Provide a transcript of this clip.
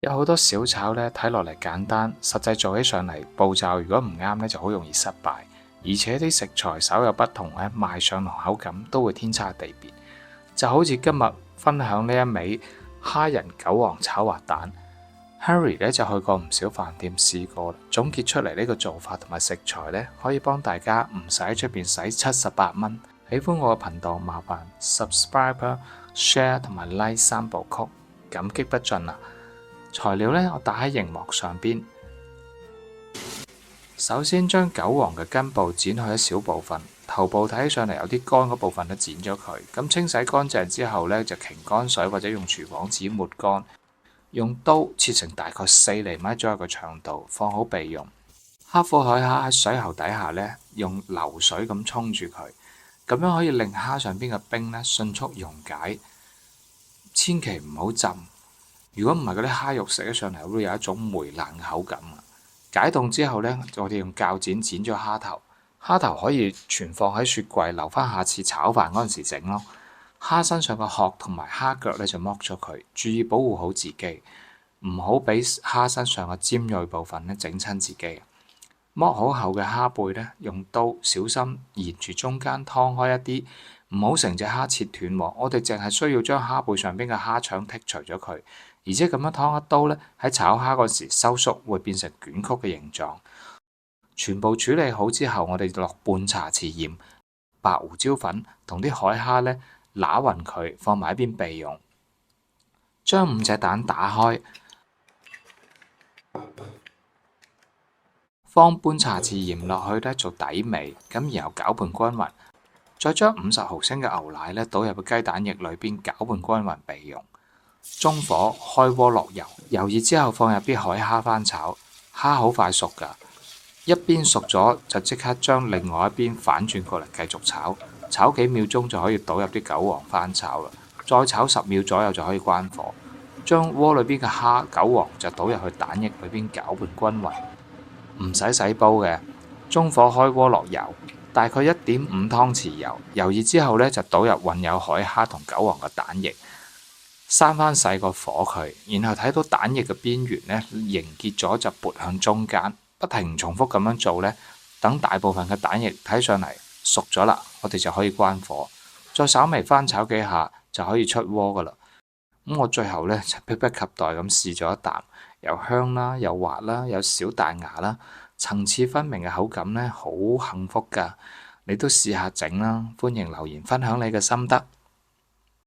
有好多小炒咧，睇落嚟簡單，實際做起上嚟步驟如果唔啱咧，就好容易失敗。而且啲食材稍有不同咧，賣相同口感都會天差地別。就好似今日分享呢一味蝦仁韭黃炒滑蛋，Harry 咧就去過唔少飯店試過，總結出嚟呢個做法同埋食材咧，可以幫大家唔使喺出邊使78蚊。喜歡我嘅頻道，麻煩 subscribe、share 同埋 like 三部曲，感激不盡啊！材料呢，我打喺熒幕上邊。首先將韭黃嘅根部剪去一小部分，頭部睇起上嚟有啲乾嗰部分都剪咗佢。咁清洗乾淨之後呢，就擎乾水或者用廚房紙抹乾，用刀切成大概4厘米左右嘅長度，放好備用。黑虎海蝦喺水喉底下呢，用流水咁沖住佢，咁樣可以令蝦上邊嘅冰呢迅速溶解，千祈唔好浸。如果唔係，嗰啲蝦肉食起上嚟會有一種梅爛嘅口感啊！解凍之後呢，我哋用鉸剪剪咗蝦頭，蝦頭可以存放喺雪櫃，留翻下次炒飯嗰陣時整咯。蝦身上嘅殼同埋蝦腳咧就剝咗佢，注意保護好自己，唔好俾蝦身上嘅尖鋭部分咧整親自己。剝好後嘅蝦背呢，用刀小心沿住中間劏開一啲，唔好成隻蝦切斷喎。我哋淨係需要將蝦背上邊嘅蝦腸剔除咗佢。而且咁樣劏一刀咧，喺炒蝦嗰時收縮，會變成捲曲嘅形狀。全部處理好之後，我哋落半茶匙鹽、白胡椒粉同啲海蝦咧揦勻佢，放埋一邊備用。將5隻蛋打開，放半茶匙鹽落去咧做底味，咁然後攪拌均勻。再將50毫升嘅牛奶咧倒入個雞蛋液裏邊，攪拌均勻備用。中火開鍋落油，油熱之後放入啲海蝦翻炒，蝦好快熟㗎。一邊熟咗就即刻將另外一邊反轉過嚟繼續炒，炒幾秒鐘就可以倒入啲韭黃翻炒啦。再炒10秒左右就可以關火，將鍋裏邊嘅蝦、韭黃就倒入去蛋液裏邊攪拌均勻，唔使洗煲嘅。中火開鍋落油，大概1.5湯匙油，油熱之後呢，就倒入混有海蝦同韭黃嘅蛋液。閂翻細個火佢，然後睇到蛋液嘅邊緣呢凝結咗就撥向中間，不停重複咁樣做呢，等大部分嘅蛋液睇上嚟熟咗啦，我哋就可以關火，再稍微翻炒幾下就可以出鍋噶啦。咁我最後呢，就迫不及待咁試咗一啖，又香啦，又滑啦，有小彈牙啦，層次分明嘅口感呢，好幸福噶。你都試下整啦，歡迎留言分享你嘅心得。